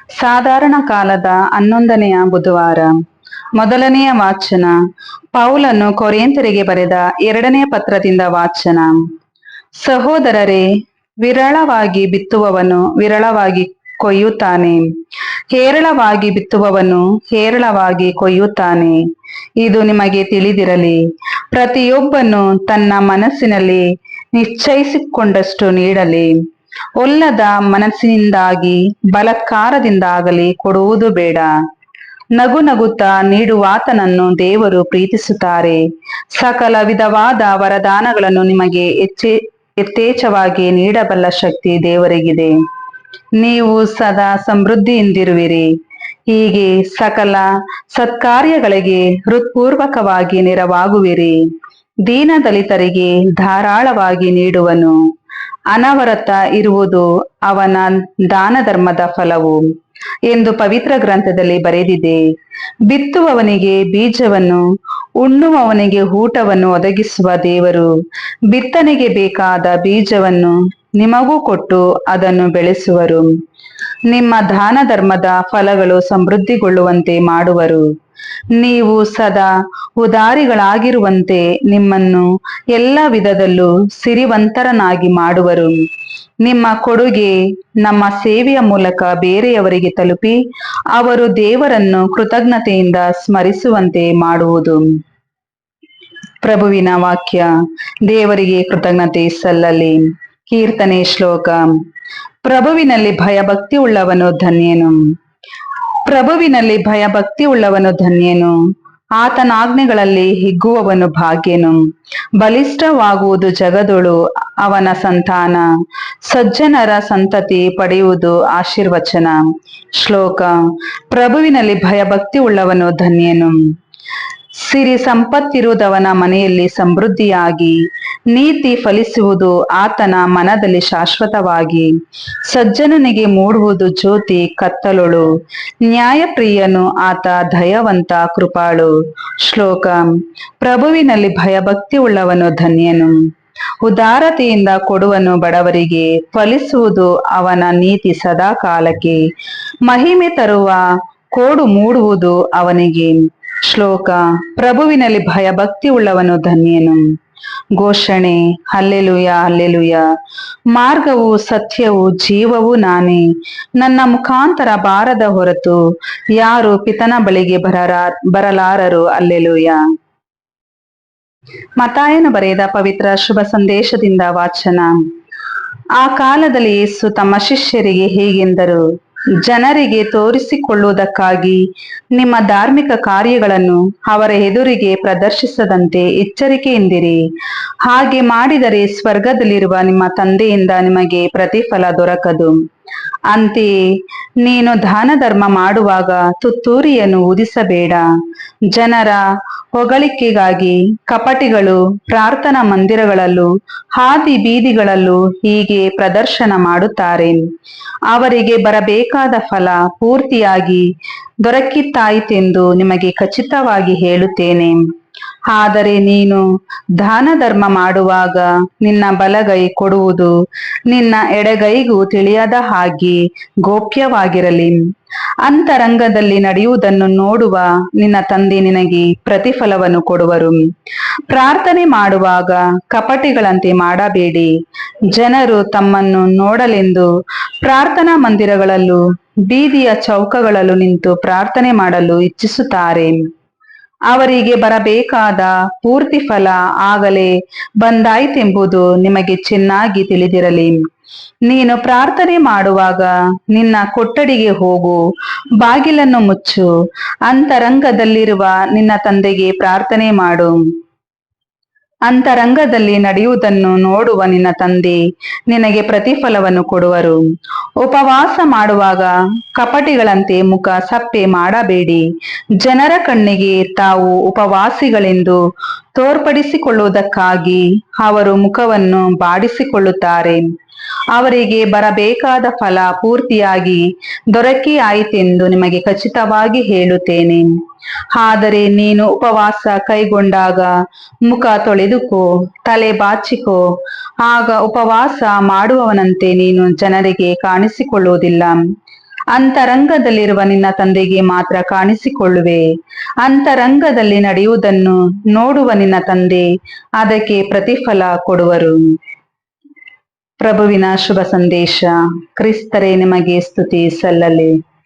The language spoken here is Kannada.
ಸಾಧಾರಣ ಕಾಲದ 11ನೆಯ ಬುಧವಾರ. ಮೊದಲನೆಯ ವಾಚನ ಪೌಲನು ಕೊರಿಂಥರಿಗೆ ಬರೆದ 2ನೇ ಪತ್ರದಿಂದ ವಾಚನ. ಸಹೋದರರೇ, ವಿರಳವಾಗಿ ಬಿತ್ತುವವನು ವಿರಳವಾಗಿ ಕೊಯ್ಯುತ್ತಾನೆ, ಹೇರಳವಾಗಿ ಬಿತ್ತುವವನು ಹೇರಳವಾಗಿ ಕೊಯ್ಯುತ್ತಾನೆ. ಇದು ನಿಮಗೆ ತಿಳಿದಿರಲಿ. ಪ್ರತಿಯೊಬ್ಬನು ತನ್ನ ಮನಸ್ಸಿನಲ್ಲಿ ನಿಶ್ಚಯಿಸಿಕೊಂಡಷ್ಟು ನೀಡಲಿ. ಒಲ್ಲದ ಮನಸ್ಸಿನಿಂದಾಗಿ ಬಲಾತ್ಕಾರದಿಂದಾಗಲಿ ಕೊಡುವುದು ಬೇಡ. ನಗು ನಗುತ್ತಾ ನೀಡುವಾತನನ್ನು ದೇವರು ಪ್ರೀತಿಸುತ್ತಾರೆ. ಸಕಲ ವಿಧವಾದ ವರದಾನಗಳನ್ನು ನಿಮಗೆ ಯಥೇಚ್ಛವಾಗಿ ನೀಡಬಲ್ಲ ಶಕ್ತಿ ದೇವರಿಗಿದೆ. ನೀವು ಸದಾ ಸಮೃದ್ಧಿಯಿಂದಿರುವಿರಿ. ಹೀಗೆ ಸಕಲ ಸತ್ಕಾರ್ಯಗಳಿಗೆ ಹೃತ್ಪೂರ್ವಕವಾಗಿ ನೆರವಾಗುವಿರಿ. ದೀನದಲಿತರಿಗೆ ಧಾರಾಳವಾಗಿ ನೀಡುವನು. ಅನವರತ ಇರುವುದು ಅವನ ದಾನ ಧರ್ಮದ ಫಲವು ಎಂದು ಪವಿತ್ರ ಗ್ರಂಥದಲ್ಲಿ ಬರೆದಿದೆ. ಬಿತ್ತುವವನಿಗೆ ಬೀಜವನ್ನು, ಉಣ್ಣುವವನಿಗೆ ಊಟವನ್ನು ಒದಗಿಸುವ ದೇವರು ಬಿತ್ತನೆಗೆ ಬೇಕಾದ ಬೀಜವನ್ನು ನಿಮಗೂ ಕೊಟ್ಟು ಅದನ್ನು ಬೆಳೆಸುವರು. ನಿಮ್ಮ ದಾನ ಧರ್ಮದ ಫಲಗಳು ಸಮೃದ್ಧಿಗೊಳ್ಳುವಂತೆ ಮಾಡುವರು. ನೀವು ಸದಾ ಉದಾರಿಗಳಾಗಿರುವಂತೆ ನಿಮ್ಮನ್ನು ಎಲ್ಲ ವಿಧದಲ್ಲೂ ಸಿರಿವಂತರನ್ನಾಗಿ ಮಾಡುವರು. ನಿಮ್ಮ ಕೊಡುಗೆ ನಮ್ಮ ಸೇವೆಯ ಮೂಲಕ ಬೇರೆಯವರಿಗೆ ತಲುಪಿ ಅವರು ದೇವರನ್ನು ಕೃತಜ್ಞತೆಯಿಂದ ಸ್ಮರಿಸುವಂತೆ ಮಾಡುವುದು. ಪ್ರಭುವಿನ ವಾಕ್ಯ. ದೇವರಿಗೆ ಕೃತಜ್ಞತೆ ಸಲ್ಲಲಿ. ಕೀರ್ತನೆ ಶ್ಲೋಕ. ಪ್ರಭುವಿನಲ್ಲಿ ಭಯಭಕ್ತಿ ಉಳ್ಳವನು ಧನ್ಯನು. ಪ್ರಭುವಿನಲ್ಲಿ ಭಯಭಕ್ತಿ ಉಳ್ಳವನು ಧನ್ಯನು. ಆತನ ಆಜ್ಞೆಗಳಲ್ಲಿ ಹಿಗ್ಗುವವನು ಭಾಗ್ಯನು. ಬಲಿಷ್ಠವಾಗುವುದು ಜಗದೊಳು ಅವನ ಸಂತಾನ. ಸಜ್ಜನರ ಸಂತತಿ ಪಡೆಯುವುದು ಆಶೀರ್ವಚನ. ಶ್ಲೋಕ. ಪ್ರಭುವಿನಲ್ಲಿ ಭಯಭಕ್ತಿ ಉಳ್ಳವನು ಧನ್ಯನು. ಸಿರಿ ಸಂಪತ್ತಿರುವುದವನ ಮನೆಯಲ್ಲಿ ಸಮೃದ್ಧಿಯಾಗಿ ನೀತಿ ಫಲಿಸುವುದು ಆತನ ಮನದಲ್ಲಿ ಶಾಶ್ವತವಾಗಿ. ಸಜ್ಜನನಿಗೆ ಮೂಡುವುದು ಜ್ಯೋತಿ ಕತ್ತಲೊಳು. ನ್ಯಾಯಪ್ರಿಯನು ಆತ ದಯಾವಂತ ಕೃಪಾಳು. ಶ್ಲೋಕ. ಪ್ರಭುವಿನಲ್ಲಿ ಭಯಭಕ್ತಿ ಉಳ್ಳವನು ಧನ್ಯನು. ಉದಾರತೆಯಿಂದ ಕೊಡುವನು ಬಡವರಿಗೆ. ಫಲಿಸುವುದು ಅವನ ನೀತಿ ಸದಾ ಕಾಲಕ್ಕೆ. ಮಹಿಮೆ ತರುವ ಕೋಡು ಮೂಡುವುದು ಅವನಿಗೆ. ಶ್ಲೋಕ. ಪ್ರಭುವಿನಲ್ಲಿ ಭಯಭಕ್ತಿ ಉಳ್ಳವನು ಧನ್ಯನು. ಘೋಷಣೆ. Hallelujah, hallelujah. ಮಾರ್ಗವು ಸತ್ಯವೂ ಜೀವವೂ ನಾನೇ. ನನ್ನ ಮುಖಾಂತರ ಬಾರದ ಹೊರತು ಯಾರು ಪಿತನ ಬಳಿಗೆ ಬರಲಾರರು. ಹಲ್ಲೆಲೂಯ. ಮತ್ತಾಯನು ಬರೆದ ಪವಿತ್ರ ಶುಭ ಸಂದೇಶದಿಂದ ವಾಚನ. ಆ ಕಾಲದಲ್ಲಿ ಯೇಸು ತಮ್ಮ ಶಿಷ್ಯರಿಗೆ ಹೀಗೆಂದರು. ಜನರಿಗೆ ತೋರಿಸಿಕೊಳ್ಳುವುದಕ್ಕಾಗಿ ನಿಮ್ಮ ಧಾರ್ಮಿಕ ಕಾರ್ಯಗಳನ್ನು ಅವರ ಎದುರಿಗೆ ಪ್ರದರ್ಶಿಸದಂತೆ ಎಚ್ಚರಿಕೆಯಿಂದಿರಿ. ಹಾಗೆ ಮಾಡಿದರೆ ಸ್ವರ್ಗದಲ್ಲಿರುವ ನಿಮ್ಮ ತಂದೆಯಿಂದ ನಿಮಗೆ ಪ್ರತಿಫಲ ದೊರಕದು. ಅಂತೆಯೇ ನೀನು ದಾನ ಧರ್ಮ ಮಾಡುವಾಗ ತುತ್ತೂರಿಯನ್ನು ಊದಿಸಬೇಡ. ಜನರ ಹೊಗಳಿಕೆಗಾಗಿ ಕಪಟಿಗಳು ಪ್ರಾರ್ಥನಾ ಮಂದಿರಗಳಲ್ಲೂ ಹಾದಿ ಬೀದಿಗಳಲ್ಲೂ ಹೀಗೆ ಪ್ರದರ್ಶನ ಮಾಡುತ್ತಾರೆ. ಅವರಿಗೆ ಬರಬೇಕಾದ ಫಲ ಪೂರ್ತಿಯಾಗಿ ದೊರಕಿತಾಯಿತೆಂದು ನಿಮಗೆ ಖಚಿತವಾಗಿ ಹೇಳುತ್ತೇನೆ. ಆದರೆ ನೀನು ದಾನ ಧರ್ಮ ಮಾಡುವಾಗ ನಿನ್ನ ಬಲಗೈ ಕೊಡುವುದು ನಿನ್ನ ಎಡಗೈಗೂ ತಿಳಿಯದ ಹಾಗೆ ಗೋಪ್ಯವಾಗಿರಲಿ. ಅಂತರಂಗದಲ್ಲಿ ನಡೆಯುವುದನ್ನು ನೋಡುವ ನಿನ್ನ ತಂದೆ ನಿನಗೆ ಪ್ರತಿಫಲವನ್ನು ಕೊಡುವರು. ಪ್ರಾರ್ಥನೆ ಮಾಡುವಾಗ ಕಪಟಿಗಳಂತೆ ಮಾಡಬೇಡಿ. ಜನರು ತಮ್ಮನ್ನು ನೋಡಲೆಂದು ಪ್ರಾರ್ಥನಾ ಮಂದಿರಗಳಲ್ಲೂ ಬೀದಿಯ ಚೌಕಗಳಲ್ಲೂ ನಿಂತು ಪ್ರಾರ್ಥನೆ ಮಾಡಲು ಇಚ್ಛಿಸುತ್ತಾರೆ. ಅವರಿಗೆ ಬರಬೇಕಾದ ಪೂರ್ತಿ ಫಲ ಆಗಲೇ ಬಂದಾಯಿತೆಂಬುದು ನಿಮಗೆ ಚೆನ್ನಾಗಿ ತಿಳಿದಿರಲಿ. ನೀನು ಪ್ರಾರ್ಥನೆ ಮಾಡುವಾಗ ನಿನ್ನ ಕೊಠಡಿಗೆ ಹೋಗು, ಬಾಗಿಲನ್ನು ಮುಚ್ಚು, ಅಂತರಂಗದಲ್ಲಿರುವ ನಿನ್ನ ತಂದೆಗೆ ಪ್ರಾರ್ಥನೆ ಮಾಡು. ಅಂತರಂಗದಲ್ಲಿ ನಡೆಯುವುದನ್ನು ನೋಡುವ ನಿನ್ನ ತಂದೆ ನಿನಗೆ ಪ್ರತಿಫಲವನ್ನು ಕೊಡುವರು. ಉಪವಾಸ ಮಾಡುವಾಗ ಕಪಟಿಗಳಂತೆ ಮುಖ ಸಪ್ಪೆ ಮಾಡಬೇಡಿ. ಜನರ ಕಣ್ಣಿಗೆ ತಾವು ಉಪವಾಸಿಗಳೆಂದು ತೋರ್ಪಡಿಸಿಕೊಳ್ಳುವುದಕ್ಕಾಗಿ ಅವರು ಮುಖವನ್ನು ಬಾಡಿಸಿಕೊಳ್ಳುತ್ತಾರೆ. ಅವರಿಗೆ ಬರಬೇಕಾದ ಫಲ ಪೂರ್ತಿಯಾಗಿ ದೊರಕಿ ಆಯಿತೆಂದು ನಿಮಗೆ ಖಚಿತವಾಗಿ ಹೇಳುತ್ತೇನೆ. ಆದರೆ ನೀನು ಉಪವಾಸ ಕೈಗೊಂಡಾಗ ಮುಖ ತೊಳೆದುಕೋ, ತಲೆ ಬಾಚಿಕೋ. ಆಗ ಉಪವಾಸ ಮಾಡುವವನಂತೆ ನೀನು ಜನರಿಗೆ ಕಾಣಿಸಿಕೊಳ್ಳುವುದಿಲ್ಲ. ಅಂತರಂಗದಲ್ಲಿರುವ ನಿನ್ನ ತಂದೆಗೆ ಮಾತ್ರ ಕಾಣಿಸಿಕೊಳ್ಳುವೆ. ಅಂತರಂಗದಲ್ಲಿ ನಡೆಯುವುದನ್ನು ನೋಡುವ ನಿನ್ನ ತಂದೆ ಅದಕ್ಕೆ ಪ್ರತಿಫಲ ಕೊಡುವರು. ಪ್ರಭುವಿನ ಶುಭ ಸಂದೇಶ. ಕ್ರಿಸ್ತರೇ ನಿಮಗೆ ಸ್ತುತಿ ಸಲ್ಲಲಿ.